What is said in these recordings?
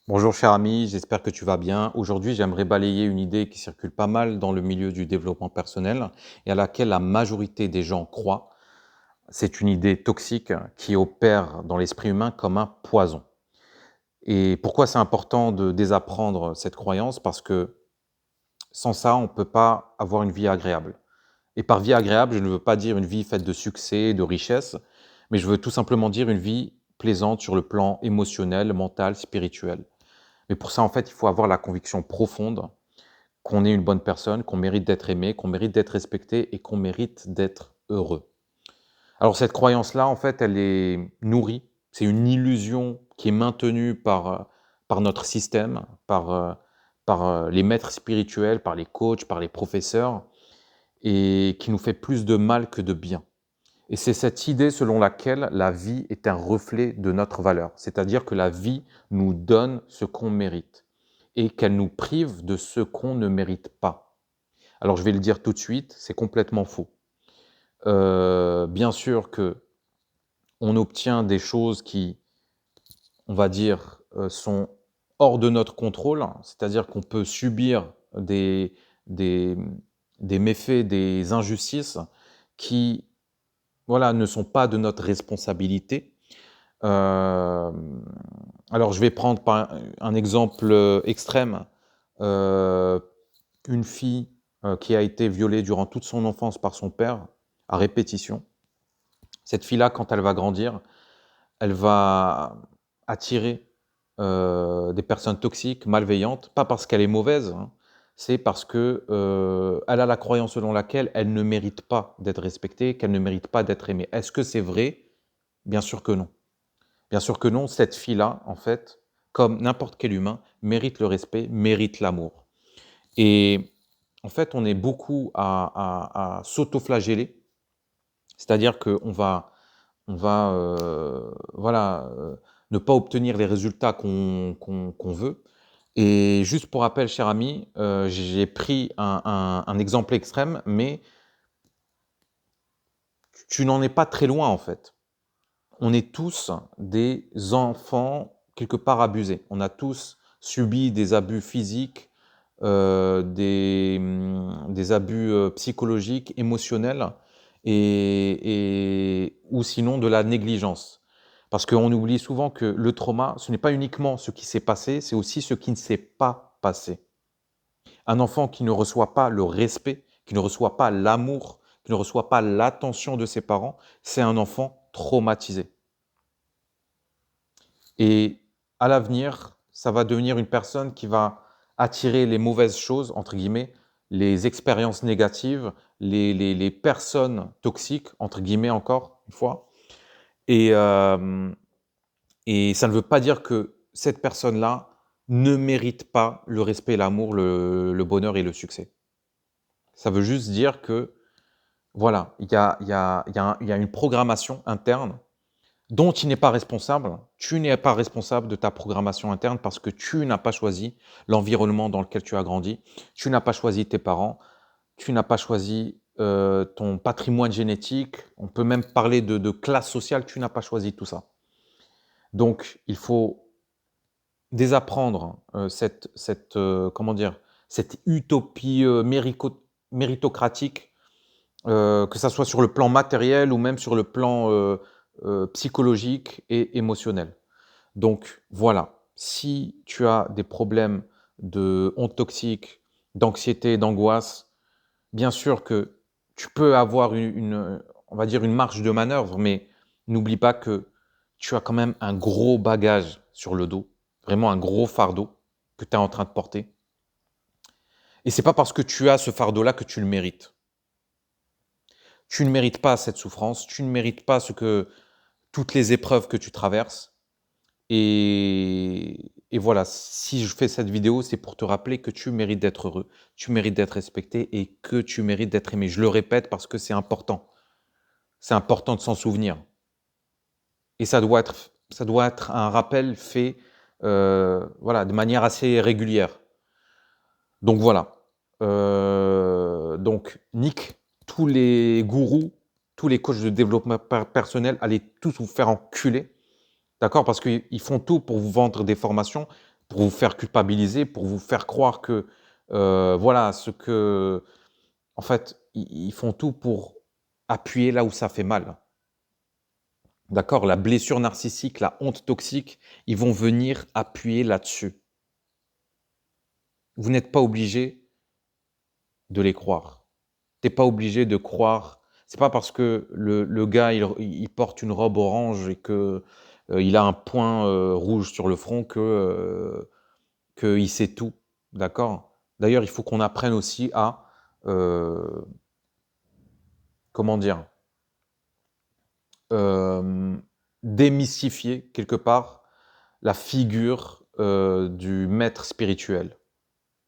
Bonjour cher ami, j'espère que tu vas bien. Aujourd'hui, j'aimerais balayer une idée qui circule pas mal dans le milieu du développement personnel et à laquelle la majorité des gens croient. C'est une idée toxique qui opère dans l'esprit humain comme un poison. Et pourquoi c'est important de désapprendre cette croyance? Parce que sans ça, on ne peut pas avoir une vie agréable. Et par vie agréable, je ne veux pas dire une vie faite de succès, de richesse, mais je veux tout simplement dire une vie plaisante sur le plan émotionnel, mental, spirituel. Mais pour ça, en fait, il faut avoir la conviction profonde qu'on est une bonne personne, qu'on mérite d'être aimé, qu'on mérite d'être respecté et qu'on mérite d'être heureux. Alors cette croyance-là, en fait, elle est nourrie. C'est une illusion qui est maintenue par notre système, par les maîtres spirituels, par les coachs, par les professeurs, et qui nous fait plus de mal que de bien. Et c'est cette idée selon laquelle la vie est un reflet de notre valeur, c'est-à-dire que la vie nous donne ce qu'on mérite et qu'elle nous prive de ce qu'on ne mérite pas. Alors je vais le dire tout de suite, c'est complètement faux. Bien sûr que on obtient des choses qui, on va dire, sont hors de notre contrôle, c'est-à-dire qu'on peut subir des des méfaits, des injustices qui, voilà, ne sont pas de notre responsabilité. Hem, alors je vais prendre par un exemple, extrême. Heu, une fille, qui a été violée durant toute son enfance par son père, à répétition. Cette fille-là, quand elle va grandir, elle va attirer, des personnes toxiques, malveillantes, pas parce qu'elle est mauvaise, hein, c'est parce que, elle a la croyance selon laquelle elle ne mérite pas d'être respectée, qu'elle ne mérite pas d'être aimée. Est-ce que c'est vrai? Bien sûr que non. Bien sûr que non, cette fille-là, en fait, comme n'importe quel humain, mérite le respect, mérite l'amour. Et en fait, on est beaucoup à s'auto-flageller, c'est-à-dire qu'on va, voilà, ne pas obtenir les résultats qu'on veut. Et juste pour rappel, cher ami, j'ai pris un exemple extrême, mais tu n'en es pas très loin, en fait. On est tous des enfants quelque part abusés. On a tous subi des abus physiques, des abus, psychologiques, émotionnels et ou sinon de la négligence. Parce qu'on oublie souvent que le trauma, ce n'est pas uniquement ce qui s'est passé, c'est aussi ce qui ne s'est pas passé. Un enfant qui ne reçoit pas le respect, qui ne reçoit pas l'amour, qui ne reçoit pas l'attention de ses parents, c'est un enfant traumatisé. Et à l'avenir, ça va devenir une personne qui va attirer les «mauvaises choses» entre guillemets, les expériences négatives, les personnes «toxiques» entre guillemets encore une fois et hem et ça ne veut pas dire que cette personne-là ne mérite pas le respect, l'amour, le bonheur et le succès. Ça veut juste dire que, voilà, il y a une programmation interne dont il n'est pas responsable. Tu n'es pas responsable de ta programmation interne parce que tu n'as pas choisi l'environnement dans lequel tu as grandi. Tu n'as pas choisi tes parents. Tu n'as pas choisi, ton patrimoine génétique. On peut même parler de classe sociale. Tu n'as pas choisi tout ça. Donc il faut désapprendre, comment dire? Cette utopie, méritocratique, que ça soit sur le plan matériel ou même sur le plan, psychologique et émotionnel. Donc voilà, si tu as des problèmes de honte toxique, d'anxiété, d'angoisse, bien sûr que tu peux avoir on va dire une marge de manœuvre, mais n'oublie pas que tu as quand même un gros bagage sur le dos, vraiment un gros fardeau que tu es en train de porter et c'est pas parce que tu as ce fardeau-là que tu le mérites. Tu ne mérites pas cette souffrance, tu ne mérites pas toutes les épreuves que tu traverses. Et voilà, si je fais cette vidéo, c'est pour te rappeler que tu mérites d'être heureux, tu mérites d'être respecté et que tu mérites d'être aimé. Je le répète parce que c'est important. C'est important de s'en souvenir. Et ça doit être un rappel fait, voilà, de manière assez régulière. Donc voilà. Donc nique tous les gourous, tous les coachs de développement personnel, allez tous vous faire enculer. D'accord? Parce qu'ils font tout pour vous vendre des formations, pour vous faire culpabiliser, pour vous faire croire que, voilà, en fait, ils font tout pour appuyer là où ça fait mal. D'accord? La blessure narcissique, la honte toxique, ils vont venir appuyer là-dessus. Vous n'êtes pas obligé de les croire. Tu es pas obligé de croire. C'est pas parce que le gars, il porte une robe orange et que, il a un point, rouge sur le front qu'il sait tout, d'accord? D'ailleurs, il faut qu'on apprenne aussi à, comment dire? Hem, Démystifier quelque part la figure, du maître spirituel.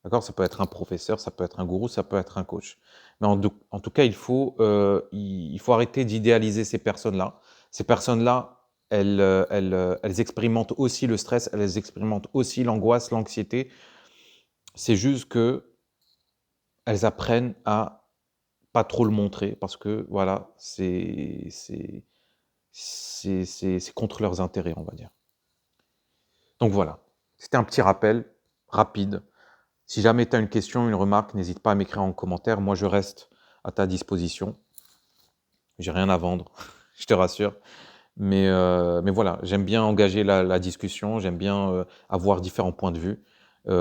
D'accord? Ça peut être un professeur, ça peut être un gourou, ça peut être un coach. Mais en tout cas, il faut arrêter d'idéaliser ces personnes-là. Ces personnes-là, elles expérimentent aussi le stress, elles expérimentent aussi l'angoisse, l'anxiété. C'est juste qu'elles apprennent à pas trop le montrer parce que voilà, c'est contre leurs intérêts, on va dire. Donc voilà, c'était un petit rappel rapide. Si jamais tu as une question, une remarque, n'hésite pas à m'écrire en commentaire. Moi, je reste à ta disposition. J'ai rien à vendre, je te rassure. Mais voilà, j'aime bien engager la discussion, j'aime bien, avoir différents points de vue,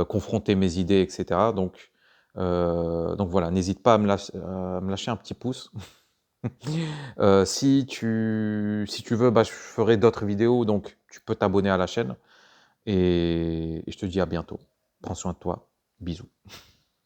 confronter mes idées, et cetera. Donc voilà, n'hésite pas à me lâcher un petit pouce. Si tu veux, bah, je ferai d'autres vidéos, donc tu peux t'abonner à la chaîne et je te dis à bientôt. Prends soin de toi. Bisous.